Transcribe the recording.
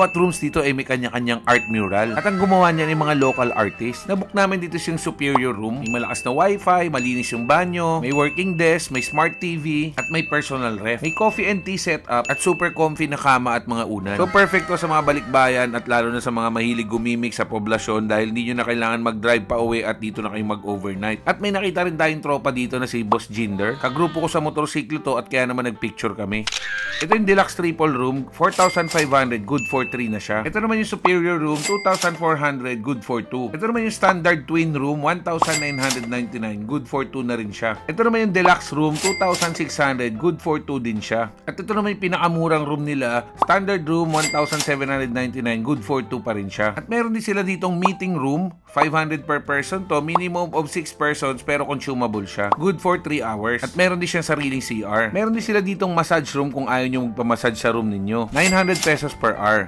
Bawat rooms dito ay may kanya-kanyang art mural. At ang gumawa niyan ay mga local artist. Nabook namin dito siyang superior room. May malakas na wifi, malinis yung banyo, may working desk, may smart TV, at may personal ref. May coffee and tea setup at super comfy na kama at mga unan. So perfect to sa mga balikbayan at lalo na sa mga mahilig gumimik sa poblasyon dahil hindi nyo na kailangan mag-drive pa uwi at dito na kayo mag-overnight. At may nakita rin tayong tropa dito na si Boss Jinder. Kagrupo ko sa motorsiklo to at kaya naman nagpicture kami. Ito yung deluxe triple room, 4,500, good for 3 na siya. Ito naman yung superior room, 2,400, good for 2. Ito naman yung standard twin room, 1,999, good for 2 na rin siya. Ito naman yung deluxe room, 2,600, good for 2 din siya. At ito naman yung pinakamurang room nila, standard room, 1,799, good for 2 pa rin siya. At meron din sila ditong meeting room, 500 per person to, minimum of 6 persons pero consumable siya. Good for 3 hours. At meron din siyang sariling CR. Meron din sila ditong massage room kung ayaw nyo magpamassage sa room ninyo. 900 pesos per hour.